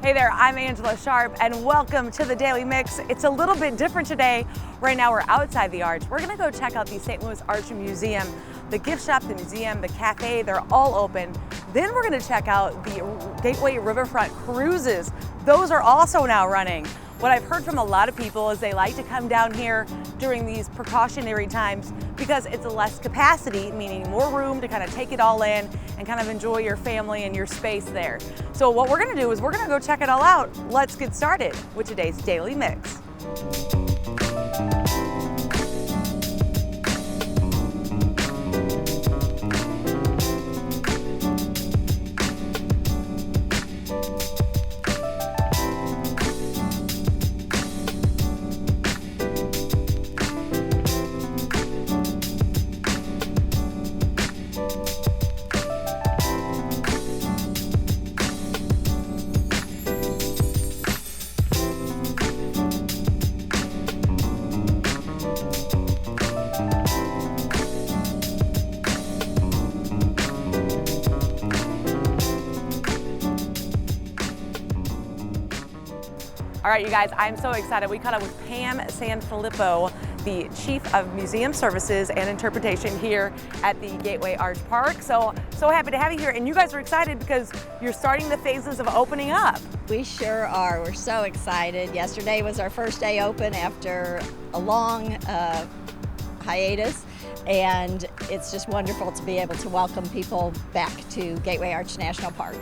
Hey there, I'm Angella Sharpe and welcome to the Daily Mix. It's a little bit different today. Right now we're outside the Arch. We're gonna go check out the St. Louis Arch Museum. The gift shop, the museum, the cafe, they're all open. Then we're gonna check out the Gateway Riverfront cruises. Those are also now running. What I've heard from a lot of people is they like to come down here during these precautionary times because it's a less capacity, meaning more room to kind of take it all in and kind of enjoy your family and your space there. So what we're gonna do is we're gonna go check it all out. Let's get started with today's Daily Mix. All right, you guys, I'm so excited. We caught up with Pam Sanfilippo, the Chief of Museum Services and Interpretation here at the Gateway Arch Park. So happy to have you here. And you guys are excited because you're starting the phases of opening up. We sure are. We're so excited. Yesterday was our first day open after a long hiatus. And it's just wonderful to be able to welcome people back to Gateway Arch National Park.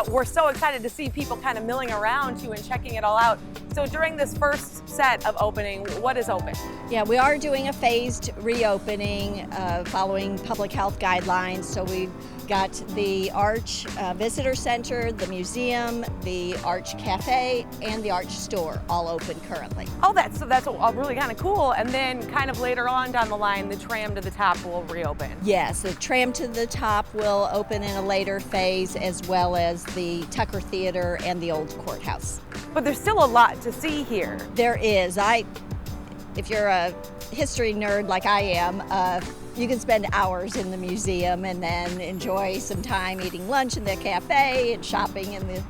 We're so excited to see people kind of milling around too and checking it all out. So during this first set of opening, what is open? Yeah, we are doing a phased reopening following public health guidelines. So we've got the Arch Visitor Center, the museum, the Arch Cafe, and the Arch Store all open currently. Oh, that's really kind of cool. And then kind of later on down the line, the tram to the top will reopen. Yes, the tram to the top will open in a later phase, as well as the Tucker Theater and the old courthouse. But there's still a lot to see here. There is. If you're a history nerd like I am, you can spend hours in the museum and then enjoy some time eating lunch in the cafe and shopping in the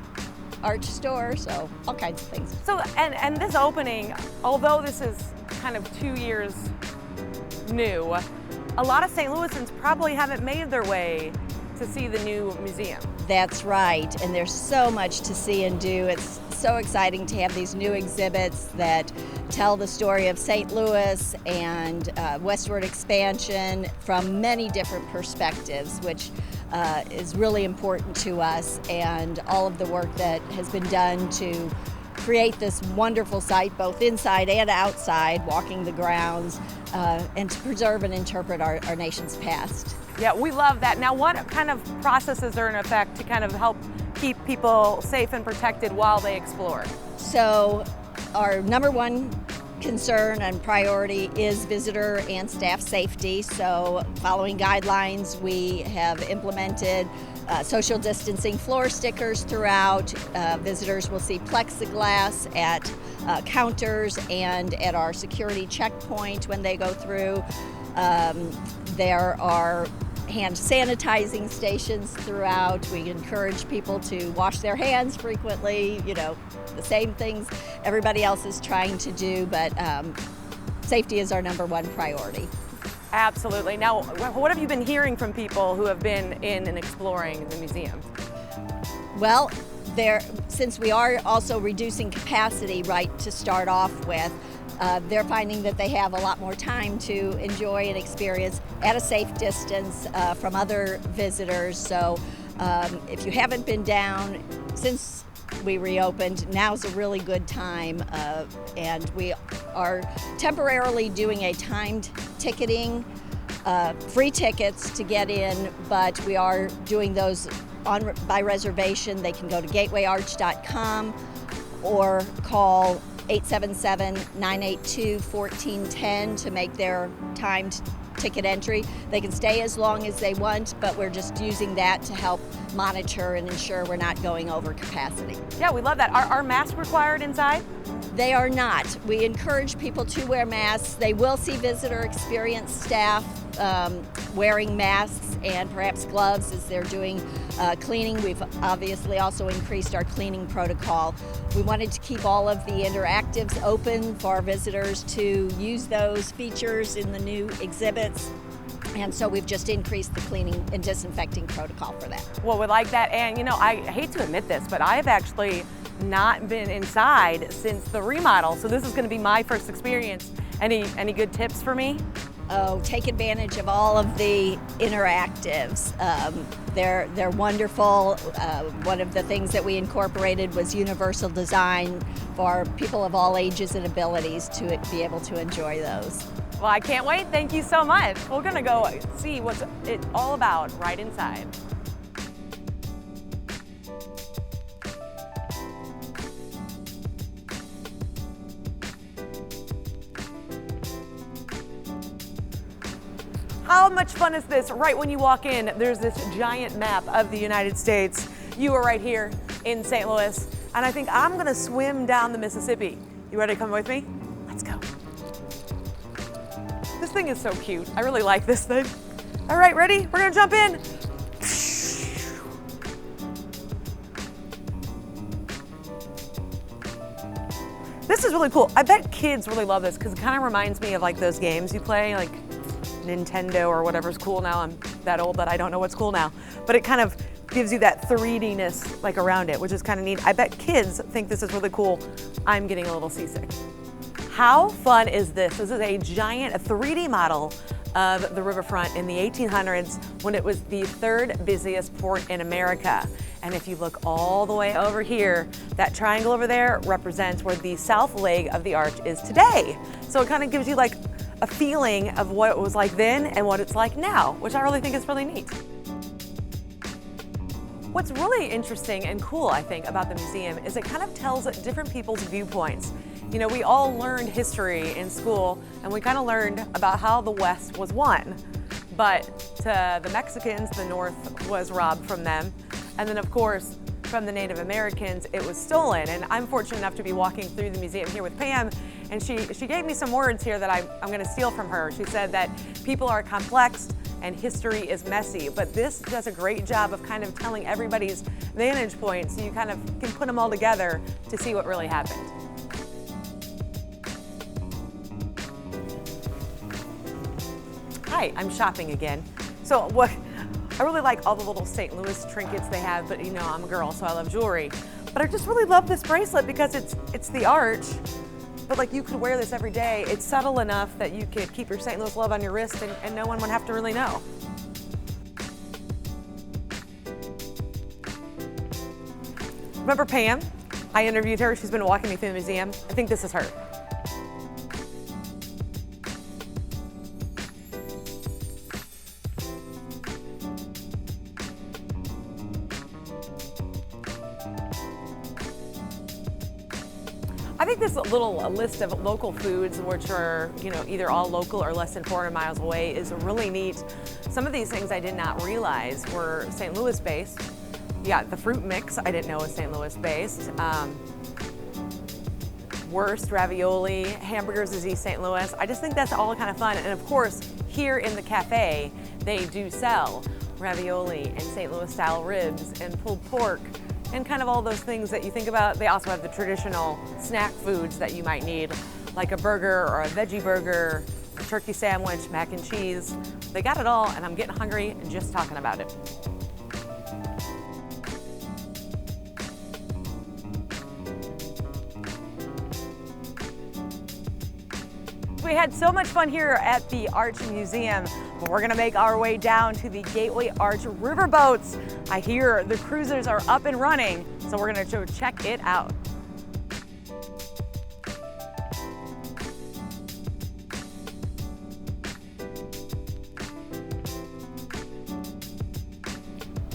Arch Store, so all kinds of things. So, and this opening, although this is kind of 2 years new, a lot of St. Louisans probably haven't made their way to see the new museum. That's right, and there's so much to see and do. It's so exciting to have these new exhibits that tell the story of St. Louis and westward expansion from many different perspectives, which is really important to us, and all of the work that has been done to create this wonderful site, both inside and outside, walking the grounds, and to preserve and interpret our nation's past. Yeah, we love that. Now, what kind of processes are in effect to kind of help keep people safe and protected while they explore? So our number one concern and priority is visitor and staff safety. So following guidelines, we have implemented social distancing floor stickers throughout. Visitors will see plexiglass at counters and at our security checkpoint when they go through. There are hand sanitizing stations throughout. We encourage people to wash their hands frequently, the same things everybody else is trying to do, but safety is our number one priority. Absolutely. Now, what have you been hearing from people who have been in and exploring the museum? Well, since we are also reducing capacity right to start off with, they're finding that they have a lot more time to enjoy and experience at a safe distance from other visitors. So if you haven't been down since we reopened, now's a really good time, and we are temporarily doing a timed ticketing, free tickets to get in, but we are doing those by reservation. They can go to gatewayarch.com or call 877-982-1410 to make their timed ticket entry. They can stay as long as they want, but we're just using that to help monitor and ensure we're not going over capacity. Yeah, we love that. Are masks required inside? They are not. We encourage people to wear masks. They will see visitor experience staff wearing masks and perhaps gloves as they're doing cleaning. We've obviously also increased our cleaning protocol. We wanted to keep all of the interactives open for our visitors to use those features in the new exhibits. And so we've just increased the cleaning and disinfecting protocol for that. Well, we like that. And you know, I hate to admit this, but I have actually not been inside since the remodel. So this is going to be my first experience. Any good tips for me? Oh, take advantage of all of the interactives. They're wonderful. One of the things that we incorporated was universal design for people of all ages and abilities to be able to enjoy those. Well, I can't wait. Thank you so much. We're gonna go see what's it all about right inside. How much fun is this? Right when you walk in, there's this giant map of the United States. You are right here in St. Louis, and I think I'm gonna swim down the Mississippi. You ready to come with me? Let's go. This thing is so cute. I really like this thing. All right, ready? We're gonna jump in. This is really cool. I bet kids really love this because it kind of reminds me of like those games you play, like Nintendo or whatever's cool now. I'm that old that I don't know what's cool now. But it kind of gives you that 3D-ness like around it, which is kind of neat. I bet kids think this is really cool. I'm getting a little seasick. How fun is this? This is a giant 3D model of the riverfront in the 1800s when it was the third busiest port in America. And if you look all the way over here, that triangle over there represents where the south leg of the arch is today. So it kind of gives you like a feeling of what it was like then and what it's like now, which I really think is really neat. What's really interesting and cool, I think, about the museum is it kind of tells different people's viewpoints. You know, we all learned history in school and we kind of learned about how the West was won. But to the Mexicans, the North was robbed from them. And then of course, from the Native Americans, it was stolen. And I'm fortunate enough to be walking through the museum here with Pam, and she gave me some words here that I'm gonna steal from her. She said that people are complex and history is messy, but this does a great job of kind of telling everybody's vantage point so you kind of can put them all together to see what really happened. Hi, I'm shopping again. So what I really like all the little St. Louis trinkets they have, but you know, I'm a girl, so I love jewelry. But I just really love this bracelet because it's the arch, but like you could wear this every day. It's subtle enough that you could keep your St. Louis love on your wrist and no one would have to really know. Remember Pam? I interviewed her. She's been walking me through the museum. I think this is her. I think this little list of local foods, which are, you know, either all local or less than 400 miles away, is really neat. Some of these things I did not realize were St. Louis based. Yeah, the fruit mix I didn't know was St. Louis based. Wurst, ravioli, hamburgers is East St. Louis. I just think that's all kind of fun. And of course, here in the cafe, they do sell ravioli and St. Louis style ribs and pulled pork and kind of all those things that you think about. They also have the traditional snack foods that you might need, like a burger or a veggie burger, a turkey sandwich, mac and cheese. They got it all, and I'm getting hungry just talking about it. We had so much fun here at the Arch Museum, but we're gonna make our way down to the Gateway Arch Riverboats. I hear the cruisers are up and running, so we're gonna go check it out.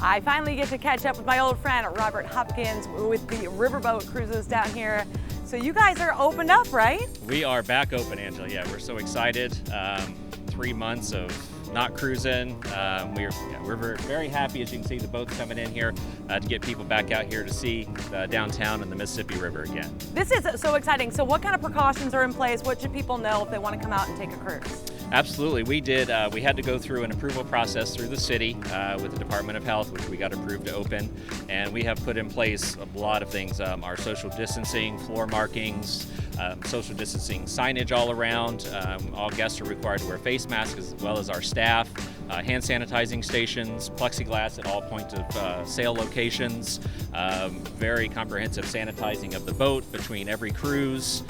I finally get to catch up with my old friend, Robert Hopkins, with the Riverboat cruises down here. So you guys are opened up, right? We are back open, Angela. Yeah, we're so excited. 3 months of not cruising. We're very happy, as you can see, the boats coming in here to get people back out here to see downtown and the Mississippi River again. This is so exciting. So what kind of precautions are in place? What should people know if they want to come out and take a cruise? Absolutely, we did. We had to go through an approval process through the city with the Department of Health, which we got approved to open, and we have put in place a lot of things. Our social distancing, floor markings, social distancing signage all around. All guests are required to wear face masks as well as our staff. Hand sanitizing stations, plexiglass at all point of sale locations, very comprehensive sanitizing of the boat between every cruise.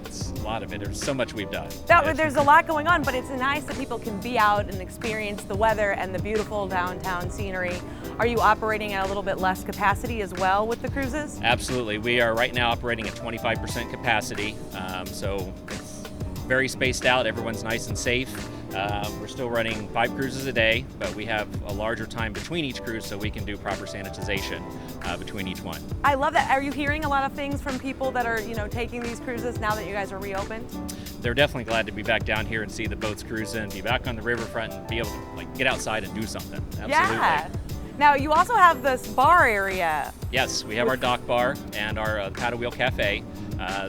It's a lot of it. There's so much we've done. There's a lot going on, but it's nice that people can be out and experience the weather and the beautiful downtown scenery. Are you operating at a little bit less capacity as well with the cruises? Absolutely. We are right now operating at 25% capacity, so it's very spaced out. Everyone's nice and safe. We're still running 5 cruises a day, but we have a larger time between each cruise so we can do proper sanitization between each one. I love that. Are you hearing a lot of things from people that are, taking these cruises now that you guys are reopened? They're definitely glad to be back down here and see the boats cruising, be back on the riverfront and be able to get outside and do something. Absolutely. Yeah. Now you also have this bar area. Yes, we have our dock bar and our paddle wheel cafe.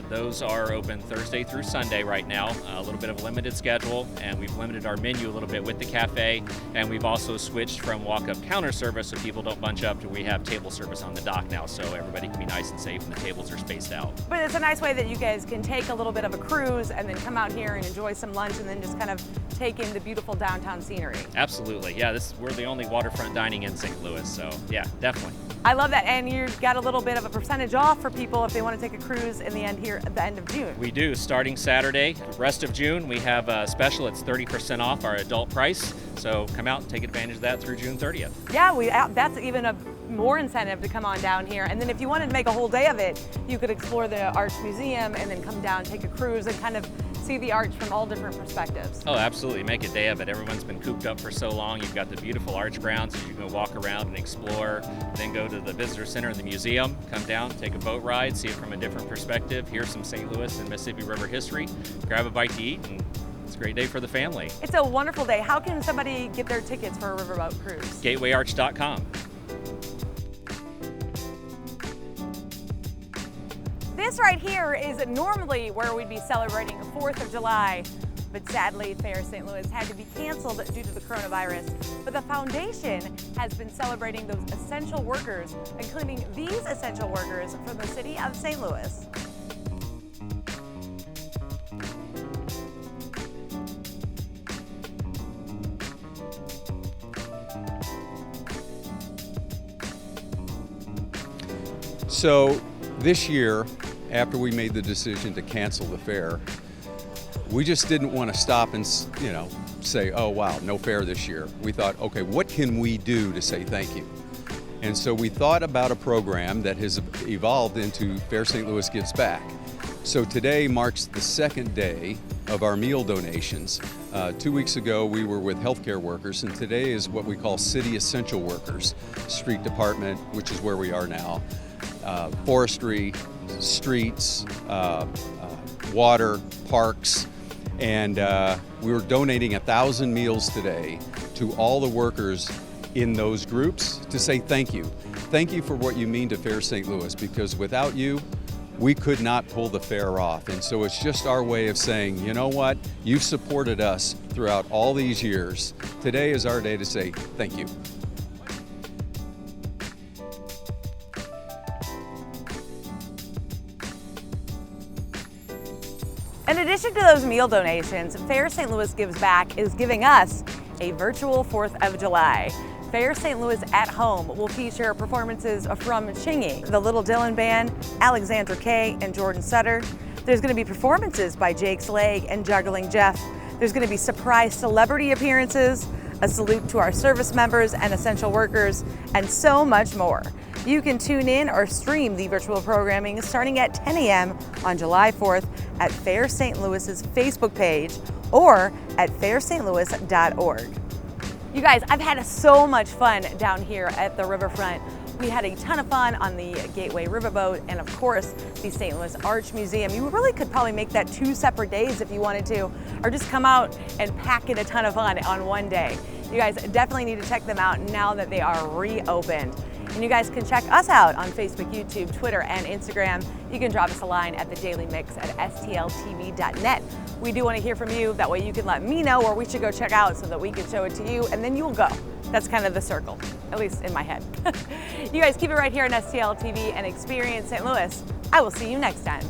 Those are open Thursday through Sunday right now, a little bit of a limited schedule, and we've limited our menu a little bit with the cafe, and we've also switched from walk-up counter service so people don't bunch up to we have table service on the dock now so everybody can be nice and safe and the tables are spaced out. But it's a nice way that you guys can take a little bit of a cruise and then come out here and enjoy some lunch and then just kind of take in the beautiful downtown scenery. Absolutely, yeah, we're the only waterfront dining in St. Louis, so yeah, definitely. I love that, and you've got a little bit of a percentage off for people if they want to take a cruise in the end here at the end of June. We do, starting Saturday. The rest of June, we have a special. It's 30% off our adult price, so come out and take advantage of that through June 30th. Yeah, that's even a more incentive to come on down here. And then if you wanted to make a whole day of it, you could explore the Arch Museum and then come down, take a cruise, and kind of see the arch from all different perspectives. Oh, absolutely. Make a day of it. Everyone's been cooped up for so long. You've got the beautiful arch grounds. You can go walk around and explore, then go to the visitor center and the museum, come down, take a boat ride, see it from a different perspective, hear some St. Louis and Mississippi River history, grab a bite to eat, and it's a great day for the family. It's a wonderful day. How can somebody get their tickets for a riverboat cruise? GatewayArch.com. This right here is normally where we'd be celebrating the 4th of July, but sadly Fair St. Louis had to be canceled due to the coronavirus. But the foundation has been celebrating those essential workers, including these essential workers from the city of St. Louis. So this year, after we made the decision to cancel the fair, we just didn't want to stop and, say, oh wow, no fair this year. We thought, okay, what can we do to say thank you? And so we thought about a program that has evolved into Fair St. Louis Gives Back. So today marks the second day of our meal donations. 2 weeks ago we were with healthcare workers, and today is what we call city essential workers. Street department, which is where we are now, forestry, streets, water, parks, and we were donating 1,000 meals today to all the workers in those groups to say thank you. Thank you for what you mean to Fair St. Louis, because without you, we could not pull the fair off. And so it's just our way of saying, you know what, you've supported us throughout all these years. Today is our day to say thank you. In addition to those meal donations, Fair St. Louis Gives Back is giving us a virtual 4th of July. Fair St. Louis at Home will feature performances from Chingy, the Little Dylan Band, Alexandra Kay, and Jordan Sutter. There's going to be performances by Jake's Leg and Juggling Jeff. There's going to be surprise celebrity appearances, a salute to our service members and essential workers, and so much more. You can tune in or stream the virtual programming starting at 10 a.m. on July 4th at Fair St. Louis's Facebook page or at fairstlouis.org. You guys, I've had so much fun down here at the riverfront. We had a ton of fun on the Gateway Riverboat and of course the St. Louis Arch Museum. You really could probably make that 2 separate days if you wanted to, or just come out and pack in a ton of fun on one day. You guys definitely need to check them out now that they are reopened. And you guys can check us out on Facebook, YouTube, Twitter, and Instagram. You can drop us a line at thedailymix@stltv.net. We do want to hear from you. That way you can let me know where we should go check out so that we can show it to you, and then you'll go. That's kind of the circle, at least in my head. You guys keep it right here on STL TV and Experience St. Louis. I will see you next time.